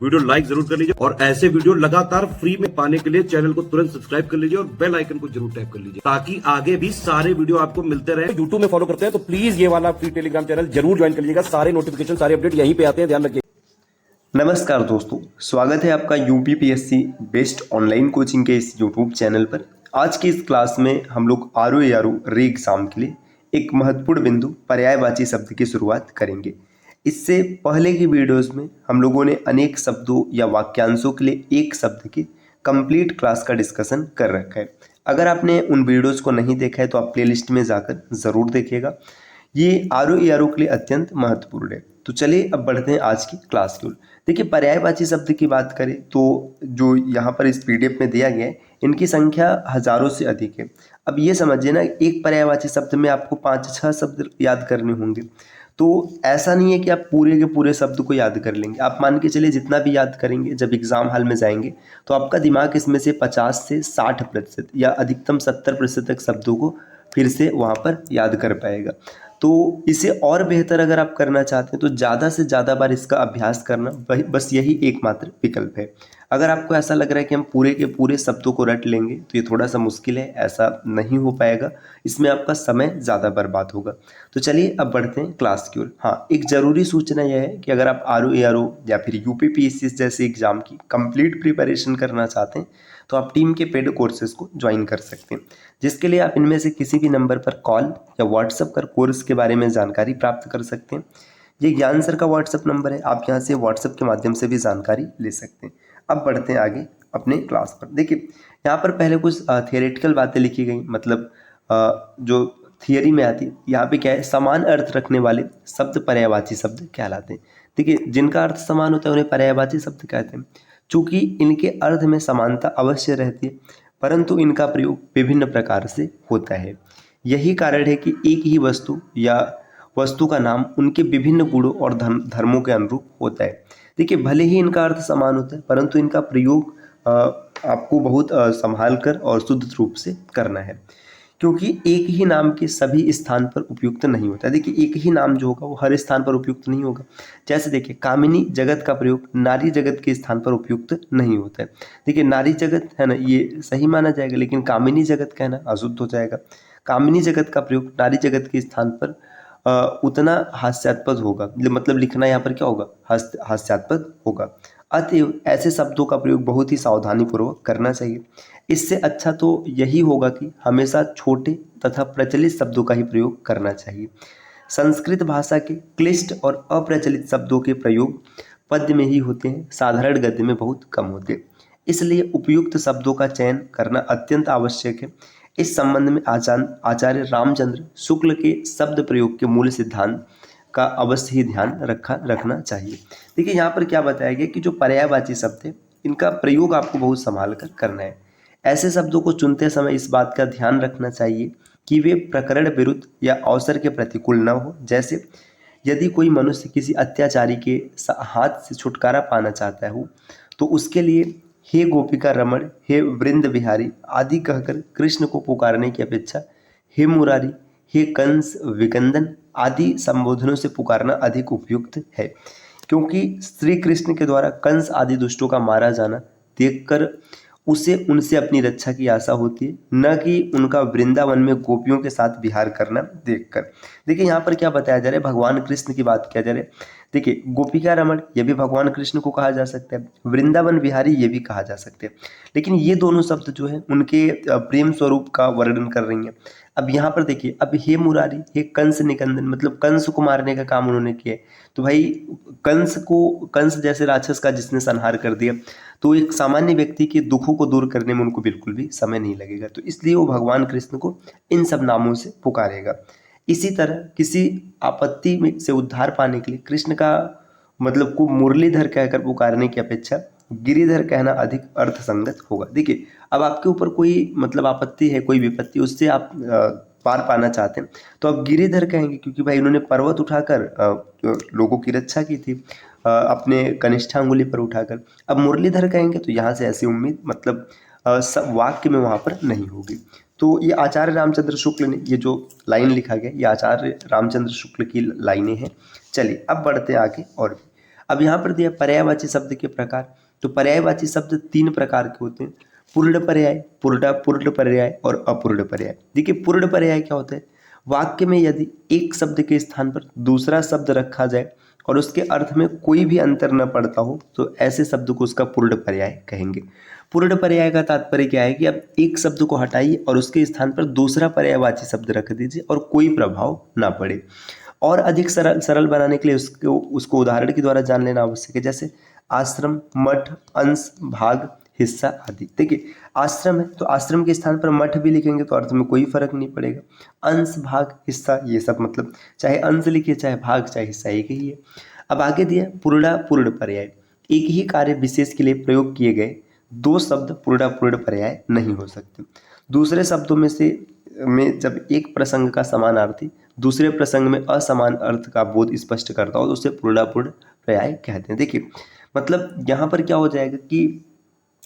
Video like जरूर कर लीजिए और ऐसे वीडियो लगातार फ्री में पाने के लिए चैनल को तुरंत सब्सक्राइब कर लीजिए और बेल आइकन को जरूर टैप कर लीजिए ताकि आगे भी सारे वीडियो आपको मिलते रहे। यूट्यूब में फॉलो करते हैं तो प्लीज ये वाला फ्री टेलीग्राम चैनल जरूर ज्वाइन कर लीजिएगा। सारे नोटिफिकेशन सारे अपडेट यहीं पे आते हैं, ध्यान रखिए। नमस्कार दोस्तों, स्वागत है आपका यूपीपीएससी बेस्ट ऑनलाइन कोचिंग के इस यूट्यूब चैनल पर। आज की इस क्लास में हम लोग आरओ री एग्जाम के लिए एक महत्वपूर्ण बिंदु पर्यायवाची शब्द की शुरुआत करेंगे। इससे पहले की वीडियोस में हम लोगों ने अनेक शब्दों या वाक्यांशों के लिए एक शब्द की कंप्लीट क्लास का डिस्कशन कर रखा है। अगर आपने उन वीडियोस को नहीं देखा है तो आप प्लेलिस्ट में जाकर ज़रूर देखिएगा। ये आरओ के लिए अत्यंत महत्वपूर्ण है। तो चलिए अब बढ़ते हैं आज की क्लास की ओर। देखिए, पर्यायवाची शब्द की बात करें तो जो यहाँ पर इस पीडीएफ में दिया गया है इनकी संख्या हजारों से अधिक है। अब ये समझिए ना, एक पर्यायवाची शब्द में आपको 5-6 शब्द याद करने होंगे। तो ऐसा नहीं है कि आप पूरे के पूरे शब्द को याद कर लेंगे। आप मान के चलिए जितना भी याद करेंगे जब एग्जाम हॉल में जाएंगे तो आपका दिमाग इसमें से 50 से 60% या अधिकतम 70% तक शब्दों को फिर से वहाँ पर याद कर पाएगा। तो इसे और बेहतर अगर आप करना चाहते हैं तो ज़्यादा से ज़्यादा बार इसका अभ्यास करना बस यही एकमात्र विकल्प है। अगर आपको ऐसा लग रहा है कि हम पूरे के पूरे शब्दों को रट लेंगे तो ये थोड़ा सा मुश्किल है, ऐसा नहीं हो पाएगा। इसमें आपका समय ज़्यादा बर्बाद होगा। तो चलिए अब बढ़ते हैं क्लास की ओर। हाँ, एक ज़रूरी सूचना यह है कि अगर आप आरओ या फिर यूपीपीएससी जैसे एग्जाम की कंप्लीट प्रिपरेशन करना चाहते हैं तो आप टीम के पेड कोर्सेज को ज्वाइन कर सकते हैं, जिसके लिए आप इनमें से किसी भी नंबर पर कॉल या व्हाट्सएप कर कोर्स के बारे में जानकारी प्राप्त कर सकते हैं। ये ज्ञान सर का व्हाट्सएप नंबर है, आप यहाँ से व्हाट्सएप के माध्यम से भी जानकारी ले सकते हैं। अब बढ़ते हैं आगे अपने क्लास पर। देखिए, यहाँ पर पहले कुछ थियोरेटिकल बातें लिखी गई, मतलब जो थियरी में आती है। यहाँ पे क्या है, समान अर्थ रखने वाले शब्द पर्यायवाची शब्द कहलाते हैं। देखिए, जिनका अर्थ समान होता है उन्हें पर्यायवाची शब्द कहते हैं। चूँकि इनके अर्थ में समानता अवश्य रहती है परंतु इनका प्रयोग विभिन्न प्रकार से होता है। यही कारण है कि एक ही वस्तु या वस्तु का नाम उनके विभिन्न गुणों और धर्मों के अनुरूप होता है। देखिए, भले ही इनका अर्थ समान होता है परंतु इनका प्रयोग आपको बहुत संभाल कर और शुद्ध रूप से करना है, क्योंकि एक ही नाम के सभी स्थान पर उपयुक्त नहीं होता। देखिए, एक ही नाम जो होगा वो हर स्थान पर उपयुक्त नहीं होगा। जैसे देखिए, कामिनी जगत का प्रयोग नारी जगत के स्थान पर उपयुक्त नहीं होता है। देखिए, नारी जगत है ना, ये सही माना जाएगा, लेकिन कामिनी जगत कहना अशुद्ध हो जाएगा। कामिनी जगत का प्रयोग नारी जगत के स्थान पर उतना हास्यास्पद होगा, मतलब लिखना यहाँ पर क्या होगा, हास्यास्पद होगा। अतएव ऐसे शब्दों का प्रयोग बहुत ही सावधानी पूर्वक करना चाहिए। इससे अच्छा तो यही होगा कि हमेशा छोटे तथा प्रचलित शब्दों का ही प्रयोग करना चाहिए। संस्कृत भाषा के क्लिष्ट और अप्रचलित शब्दों के प्रयोग पद्य में ही होते हैं, साधारण गद्य में बहुत कम होते हैं। इसलिए उपयुक्त शब्दों का चयन करना अत्यंत आवश्यक है। इस संबंध में आचार्य रामचंद्र शुक्ल के शब्द प्रयोग के मूल सिद्धांत का अवश्य ही ध्यान रखना चाहिए। देखिए, यहाँ पर क्या बताया गया कि जो पर्यायवाची शब्द है इनका प्रयोग आपको बहुत संभाल कर करना है। ऐसे शब्दों को चुनते समय इस बात का ध्यान रखना चाहिए कि वे प्रकरण विरुद्ध या अवसर के प्रतिकूल न हो। जैसे यदि कोई मनुष्य किसी अत्याचारी के हाथ से छुटकारा पाना चाहता हो तो उसके लिए हे गोपिका रमण, हे वृंद बिहारी आदि कहकर कृष्ण को पुकारने की अपेक्षा हे मुरारी, हे कंस विकंदन आदि संबोधनों से पुकारना अधिक उपयुक्त है, क्योंकि श्री कृष्ण के द्वारा कंस आदि दुष्टों का मारा जाना देखकर उसे उनसे अपनी रक्षा की आशा होती है, न कि उनका वृंदावन में गोपियों के साथ विहार करना देखकर। देखिए, यहाँ पर क्या बताया जा रहा है, भगवान कृष्ण की बात किया जा रहा है। देखिए, गोपिका रमण ये भी भगवान कृष्ण को कहा जा सकता है, वृंदावन बिहारी ये भी कहा जा सकते हैं, लेकिन ये दोनों शब्द जो है उनके प्रेम स्वरूप का वर्णन कर रही हैं। अब यहाँ पर देखिए, अब हे मुरारी, हे कंस निकंदन, मतलब कंस को मारने का काम उन्होंने किया है। तो भाई, कंस जैसे राक्षस का जिसने संहार कर दिया तो एक सामान्य व्यक्ति के दुखों को दूर करने में उनको बिल्कुल भी समय नहीं लगेगा, तो इसलिए वो भगवान कृष्ण को इन सब नामों से पुकारेगा। इसी तरह किसी आपत्ति में से उद्धार पाने के लिए कृष्ण का मतलब को मुरलीधर कहकर पुकारने की अपेक्षा गिरिधर कहना अधिक अर्थसंगत होगा। देखिए, अब आपके ऊपर कोई मतलब आपत्ति है, कोई विपत्ति, उससे आप पार पाना चाहते हैं तो आप गिरिधर कहेंगे, क्योंकि भाई इन्होंने पर्वत उठाकर लोगों की रक्षा की थी अपने कनिष्ठा अंगुली पर उठाकर। अब मुरलीधर कहेंगे तो यहाँ से ऐसी उम्मीद मतलब सब वाक्य में वहाँ पर नहीं होगी। तो ये आचार्य रामचंद्र शुक्ल ने ये जो लाइन लिखा गया, ये आचार्य रामचंद्र शुक्ल की लाइनें हैं। चलिए अब बढ़ते हैं आगे। और अब यहाँ पर दिया पर्यायवाची शब्द के प्रकार। तो पर्यायवाची शब्द 3 प्रकार के होते हैं, पूर्ण पर्याय, पूर्ण पर्याय और अपूर्ण पर्याय। देखिए पूर्ण पर्याय क्या होता है, वाक्य में यदि एक शब्द के स्थान पर दूसरा शब्द रखा जाए और उसके अर्थ में कोई भी अंतर न पड़ता हो तो ऐसे शब्द को उसका पूर्ण पर्याय कहेंगे। पूर्ण पर्याय का तात्पर्य क्या है कि अब एक शब्द को हटाइए और उसके स्थान पर दूसरा पर्यायवाची शब्द रख दीजिए और कोई प्रभाव ना पड़े। और अधिक सरल बनाने के लिए उसको उदाहरण के द्वारा जान लेना आवश्यक है, जैसे आश्रम, मठ, अंश, भाग, हिस्सा आदि। देखिए आश्रम है तो आश्रम के स्थान पर मठ भी लिखेंगे तो अर्थ में कोई फर्क नहीं पड़ेगा। अंश, भाग, हिस्सा, ये सब मतलब चाहे अंश लिखिए चाहे भाग चाहे हिस्सा एक ही है। अब आगे दिया पूर्ण पर्याय, एक ही कार्य विशेष के लिए प्रयोग किए गए 2 शब्द पूर्ण पर्याय नहीं हो सकते। दूसरे शब्दों में जब एक प्रसंग का समानार्थी दूसरे प्रसंग में असमान अर्थ का बोध स्पष्ट करता हो तो उसे पूर्ण पर्याय कहते हैं। देखिए मतलब यहाँ पर क्या हो जाएगा कि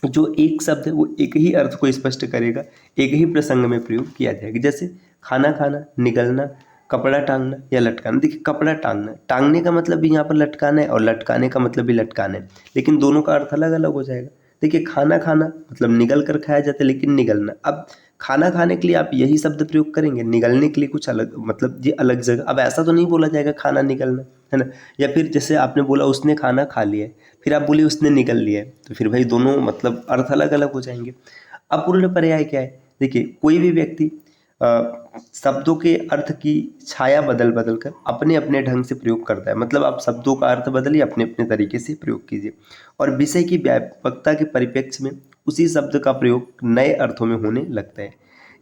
जो एक शब्द है वो एक ही अर्थ को स्पष्ट करेगा, एक ही प्रसंग में प्रयोग किया जाएगा। जैसे खाना खाना, निगलना, कपड़ा टांगना या लटकाना। देखिए कपड़ा टांगने का मतलब भी यहाँ पर लटकाना है और लटकाने का मतलब भी लटकाना है, लेकिन दोनों का अर्थ अलग अलग हो जाएगा। देखिए खाना खाना मतलब निगल कर खाया जाता है, लेकिन निगलना, अब खाना खाने के लिए आप यही शब्द प्रयोग करेंगे, निगलने के लिए कुछ अलग, मतलब ये अलग जगह। अब ऐसा तो नहीं बोला जाएगा खाना निगलना, है ना। या फिर जैसे आपने बोला उसने खाना खा लिया है, फिर आप बोले उसने निगल लिया है, तो फिर भाई दोनों मतलब अर्थ अलग अलग हो जाएंगे। अपूर्ण पर्याय क्या है, देखिए कोई भी व्यक्ति शब्दों के अर्थ की छाया बदल बदल कर अपने अपने ढंग से प्रयोग करता है। मतलब आप शब्दों का अर्थ बदलिए, अपने अपने तरीके से प्रयोग कीजिए और विषय की व्यापकता के परिप्रेक्ष्य में उसी शब्द का प्रयोग नए अर्थों में होने लगता है।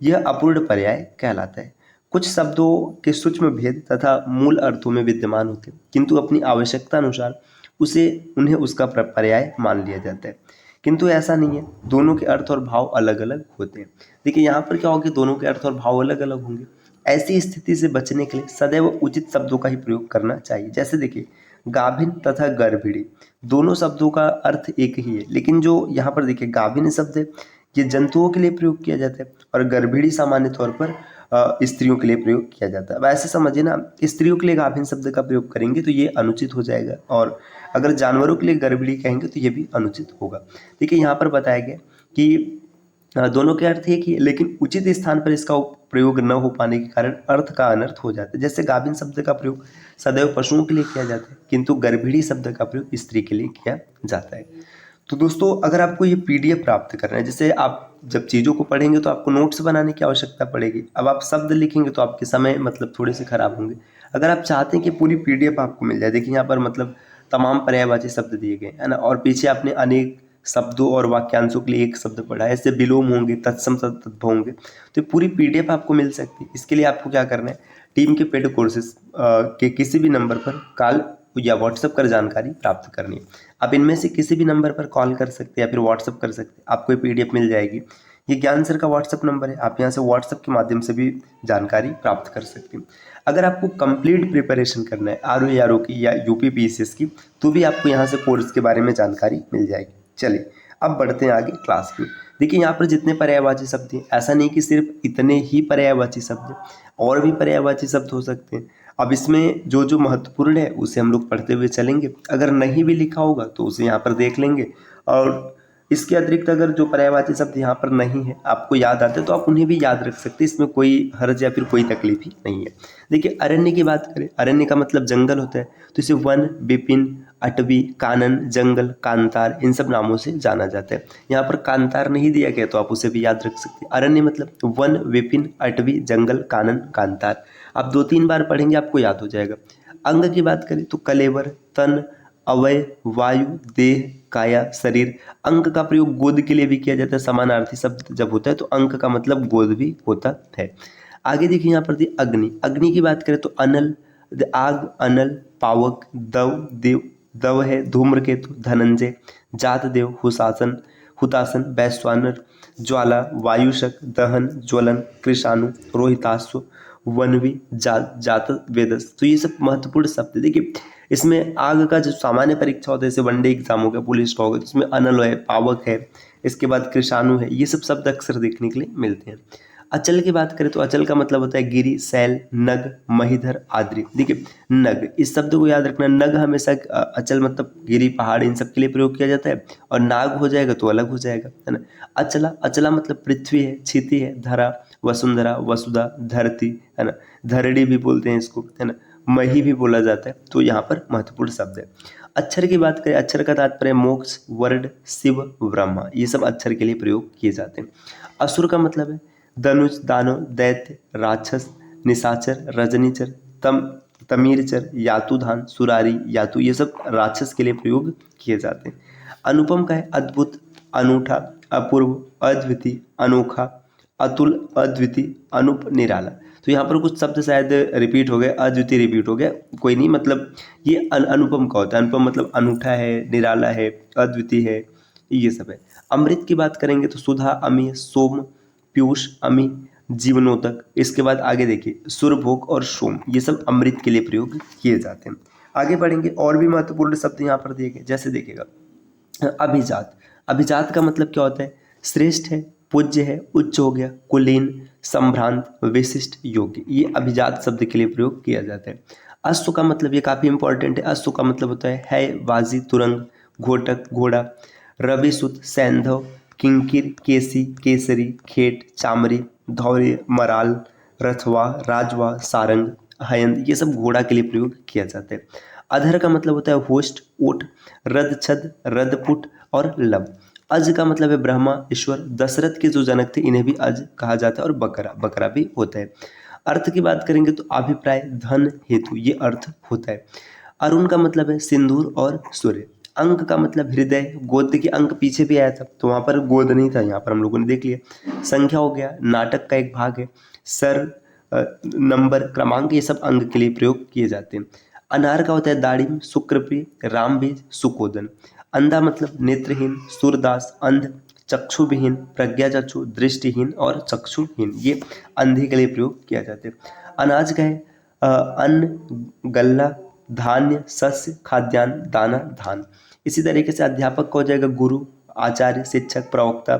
यह अपूर्ण पर्याय कहलाता है। कुछ शब्दों के सूक्ष्म भेद तथा मूल अर्थों में विद्यमान होते हैं, किंतु अपनी आवश्यकता अनुसार उन्हें उसका पर्याय मान लिया जाता है। किंतु ऐसा नहीं है, दोनों के अर्थ और भाव अलग अलग होते हैं। देखिए यहाँ पर क्या होगा, दोनों के अर्थ और भाव अलग अलग होंगे। ऐसी स्थिति से बचने के लिए सदैव उचित शब्दों का ही प्रयोग करना चाहिए। जैसे देखिए गाभिन तथा गर्भिणी, दोनों शब्दों का अर्थ एक ही है, लेकिन जो यहाँ पर देखिए गाभिन शब्द है ये जंतुओं के लिए प्रयोग किया जाता है और गर्भिणी सामान्य तौर पर स्त्रियों के लिए प्रयोग किया जाता है। अब ऐसे समझिए ना, स्त्रियों के लिए गाभिन शब्द का प्रयोग करेंगे तो ये अनुचित हो जाएगा, और अगर जानवरों के लिए गर्भिणी कहेंगे तो ये भी अनुचित होगा। देखिए यहाँ पर बताया गया कि दोनों के अर्थ एक ही है, लेकिन उचित स्थान पर इसका प्रयोग न हो पाने के कारण अर्थ का अनर्थ हो जाता है। जैसे गाभिन शब्द का प्रयोग सदैव पशुओं के लिए किया जाता है, किंतु गर्भिणी शब्द का प्रयोग स्त्री के लिए किया जाता है। तो दोस्तों अगर आपको ये PDF प्राप्त करना है, जैसे आप जब चीज़ों को पढ़ेंगे तो आपको नोट्स बनाने की आवश्यकता पड़ेगी। अब आप शब्द लिखेंगे तो आपके समय मतलब थोड़े से खराब होंगे। अगर आप चाहते हैं कि पूरी PDF आपको मिल जाए, देखिए यहाँ पर मतलब तमाम पर्यायवाची शब्द दिए गए है ना, और पीछे आपने अनेक शब्दों और वाक्यांशों के लिए एक शब्द पढ़ा है, ऐसे विलोम होंगे, तत्सम तद्भव होंगे, तो पूरी PDF आपको मिल सकती है। इसके लिए आपको क्या करना है, टीम के पेड कोर्सेज के किसी भी नंबर पर कॉल या व्हाट्सएप कर जानकारी प्राप्त करनी है। आप इनमें से किसी भी नंबर पर कॉल कर सकते हैं या फिर व्हाट्सएप कर सकते हैं, आपको ये PDF मिल जाएगी। ये ज्ञान सर का व्हाट्सएप नंबर है, आप यहाँ से व्हाट्सएप के माध्यम से भी जानकारी प्राप्त कर सकते हैं। अगर आपको कंप्लीट प्रिपरेशन करना है RO की या UPPSS की, तो भी आपको यहाँ से कोर्स के बारे में जानकारी मिल जाएगी। चलिए अब बढ़ते हैं आगे क्लास की। देखिए यहाँ पर जितने पर्यायवाची शब्द हैं, ऐसा नहीं कि सिर्फ इतने ही पर्यायवाची शब्द हैं, और भी पर्यायवाची शब्द हो सकते हैं। अब इसमें जो जो महत्वपूर्ण है उसे हम लोग पढ़ते हुए चलेंगे, अगर नहीं भी लिखा होगा तो उसे यहाँ पर देख लेंगे, और इसके अतिरिक्त अगर जो पर्यायवाची शब्द यहाँ पर नहीं है आपको याद आते हैं तो आप उन्हें भी याद रख सकते हैं, इसमें कोई हर्ज या फिर कोई तकलीफ ही नहीं है। देखिए अरण्य की बात करें, अरण्य का मतलब जंगल होता है, तो इसे वन, विपिन, अटवी, कानन, जंगल, कांतार, इन सब नामों से जाना जाता है। यहाँ पर कांतार नहीं दिया गया तो आप उसे भी याद रख सकते हैं। अरण्य मतलब वन, विपिन, अटवी, जंगल, कानन, कांतार। आप 2-3 बार पढ़ेंगे आपको याद हो जाएगा। अंग की बात करें तो कलेवर, तन, अवय, वायु, देह, काया, शरीर। अंग का प्रयोग गोद के लिए भी किया जाता है, समानार्थी शब्द जब होता है तो अंग का मतलब गोद भी होता है। आगे देखिए यहाँ पर दी अग्नि। अग्नि की बात करें तो अनल, आग, अनल, पावक, दव, देव, दव है, धूम्रकेतु, धनंजय, जात देव, हुतासन, वैश्वानर, ज्वाला, वायुशक, दहन, ज्वलन, कृषाणु, रोहिताश्व, वनवी, जात वेदस। तो ये सब महत्वपूर्ण शब्द है। देखिए इसमें आग का जो सामान्य परीक्षा होता है, जैसे वनडे एग्जाम हो गया, पुलिस का हो गया, तो इसमें अनल है, पावक है, इसके बाद कृषाणु है, ये सब शब्द अक्सर देखने के लिए मिलते हैं। अचल की बात करें तो अचल का मतलब होता है गिरी, शैल, नग, महिधर, आद्रि। देखिए नग, इस शब्द को याद रखना, नग हमेशा अचल मतलब गिरी, पहाड़, इन सब के लिए प्रयोग किया जाता है, और नाग हो जाएगा तो अलग हो जाएगा, है ना। अचला, अचला मतलब पृथ्वी है, क्षिति है, धरा, वसुंधरा, वसुधा, धरती, है ना। धरणी भी बोलते हैं इसको, है ना। मही भी बोला जाता है, तो यहाँ पर महत्वपूर्ण शब्द है। अक्षर की बात करें, अक्षर का तात्पर्य मोक्ष, वर्ण, शिव, ब्रह्मा, ये सब अक्षर के लिए प्रयोग किए जाते हैं। असुर का मतलब है धनुष, दानव, दैत्य, राक्षस, निशाचर, रजनीचर, तमीरचर, यातुधान, सुरारी, यातु, ये सब राक्षस के लिए प्रयोग किए जाते हैं। अनुपम का है अद्भुत, अनूठा, अपूर्व, अद्वितीय, अनोखा, अतुल, अद्वितीय, अनुप, निराला। तो यहाँ पर कुछ शब्द शायद रिपीट हो गए, अद्वितीय रिपीट हो गया, कोई नहीं, मतलब ये अनुपम का होता है। अनुपम मतलब अनूठा है, निराला है, अद्वितीय है, ये सब है। अमृत की बात करेंगे तो सुधा, अमी, सोम, पीयूष, अमी, जीवनोदक। इसके बाद आगे देखिए सुरभोग और सोम, ये सब अमृत के लिए प्रयोग किए जाते हैं। आगे बढ़ेंगे, और भी महत्वपूर्ण शब्द यहाँ पर दिए गए, जैसे देखिएगा अभिजात। अभिजात का मतलब क्या होता है, श्रेष्ठ है, पूज्य है, उच्च हो गया, कुलीन, संभ्रांत, विशिष्ट, योग्य, ये अभिजात शब्द के लिए प्रयोग किया जाता है। अश्व का मतलब, ये काफी इंपॉर्टेंट है, अश्व का मतलब होता है बाजी, तुरंग, घोटक, घोड़ा, रविसुत, सैंधव, किंकिर, केसी, केसरी, खेट, चामरी, धौर्य, मराल, रथवा, राजवा, सारंग, हयंद, ये सब घोड़ा के लिए प्रयोग किया जाता है। अधर का मतलब होता है होस्ट, ओट, रद, छद, रदपुट और लब। अज का मतलब है ब्रह्मा, ईश्वर, दशरथ के जो जनक थे इन्हें भी अज कहा जाता है, और बकरा, बकरा भी होता है। अर्थ की बात करेंगे तो अभिप्राय, धन, हेतु, ये अर्थ होता है। अरुण का मतलब है सिंदूर और सूर्य। अंक का मतलब हृदय, गोद के अंक पीछे भी आया था, तो वहां पर गोद नहीं था, यहाँ पर हम लोगों ने देख लिया। संख्या हो गया, नाटक का एक भाग है। सर, नंबर, क्रमांक, ये सब अंक के लिए प्रयोग किए जाते हैं। अनार का होता है दाड़िम, शुक्रप्रिय, रामबीज, सुकोदन। अंधा मतलब नेत्रहीन, सूरदास, अंध, चक्षुविहीन, प्रज्ञाचक्षु, दृष्टिहीन और चक्षुहीन, ये अंधे के लिए प्रयोग किया जाता है। अनाज का है अन्न, गल्ला, धान्य, सस्य, खाद्यान्न, दाना, धान। इसी तरीके से अध्यापक का हो जाएगा गुरु, आचार्य, शिक्षक, प्रवक्ता,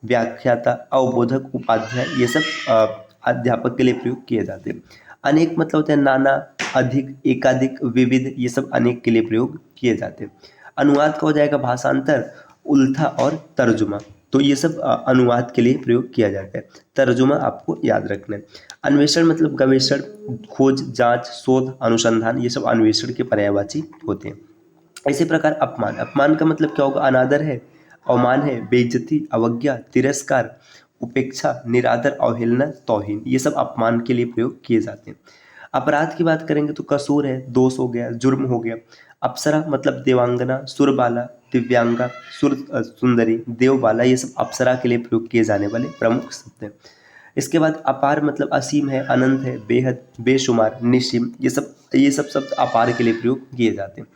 व्याख्याता, अवबोधक, उपाध्याय, ये सब अध्यापक के लिए प्रयोग किए जाते हैं। अनेक मतलब होता है नाना, अधिक, एकाधिक, विविध, ये सब अनेक के लिए प्रयोग किए जाते हैं। अनुवाद का हो जाएगा भाषांतर, उल्था और तर्जुमा, तो ये सब अनुवाद के लिए प्रयोग किया जाता है। तर्जुमा आपको याद रखना है। अन्वेषण मतलब गवेषण, खोज, जांच, शोध, अनुसंधान, ये सब अन्वेषण के पर्यायवाची होते हैं। इसी प्रकार अपमान, अपमान का मतलब क्या होगा, अनादर है, अवमान है, बेइज्जती, अवज्ञा, तिरस्कार, उपेक्षा, निरादर, अवहेलना, तौहीन, ये सब अपमान के लिए प्रयोग किए जाते हैं। अपराध की बात करेंगे तो कसूर है, दोष हो गया, जुर्म हो गया। अप्सरा मतलब देवांगना, सुरबाला, दिव्यांगा, सुंदरी, देवबाला, ये सब अप्सरा के लिए प्रयोग किए जाने वाले प्रमुख शब्द हैं। इसके बाद अपार मतलब असीम है, अनंत है, बेहद, बेशुमार, निश्चिम, ये सब शब्द अपार के लिए प्रयोग किए जाते हैं।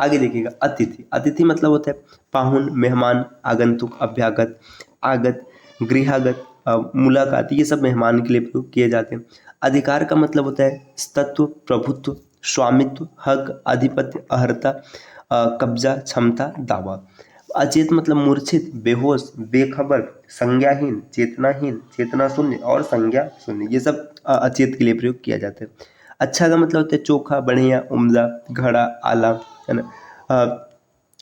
आगे देखिएगा अतिथि। अतिथि मतलब होता है पाहुन, मेहमान, आगंतुक, अभ्यागत, आगत, गृहागत, मुलाकात, ये सब मेहमान के लिए प्रयोग किए जाते हैं। अधिकार का मतलब होता है तत्व, प्रभुत्व, स्वामित्व, हक, आधिपत्य, अहर्ता, कब्जा, क्षमता, दावा। अचेत मतलब मूर्छित, बेहोश, बेखबर, संज्ञाहीन, चेतनाहीन, चेतना शून्य और संज्ञा शून्य, ये सब अचेत के लिए प्रयोग किया जाता है। अच्छा का मतलब होता है चोखा, बढ़िया, उम्दा, घड़ा, आला, है ना।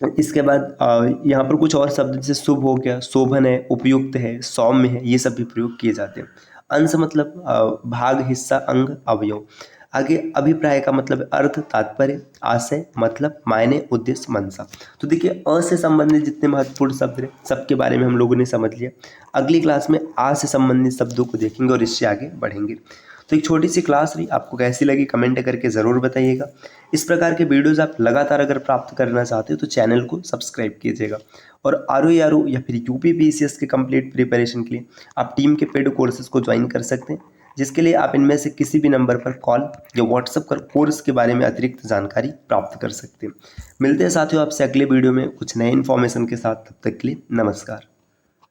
इसके बाद यहाँ पर कुछ और शब्द जैसे शुभ हो गया, शोभन है, उपयुक्त है, सौम्य है, ये सब भी प्रयोग किए जाते हैं। अंश मतलब भाग, हिस्सा, अंग, अवयव। आगे अभिप्राय का मतलब अर्थ, तात्पर्य, आशय, मतलब, मायने, उद्देश्य, मंशा। तो देखिए अ से संबंधित जितने महत्वपूर्ण शब्द हैं सबके बारे में हम लोगों ने समझ लिया। अगली क्लास में आ से संबंधित शब्दों को देखेंगे और इससे आगे बढ़ेंगे। तो एक छोटी सी क्लास रही, आपको कैसी लगी कमेंट करके ज़रूर बताइएगा। इस प्रकार के वीडियोज़ आप लगातार अगर प्राप्त करना चाहते हो तो चैनल को सब्सक्राइब कीजिएगा। और आर या फिर यूपीपीसीएस के कंप्लीट प्रिपरेशन के लिए आप टीम के पेड कोर्सेज को ज्वाइन कर सकते हैं, जिसके लिए आप इनमें से किसी भी नंबर पर कॉल या व्हाट्सएप कर कोर्स के बारे में अतिरिक्त जानकारी प्राप्त कर सकते हैं। मिलते हैं साथियों आपसे अगले वीडियो में कुछ नए इन्फॉर्मेशन के साथ, तब तक के लिए नमस्कार।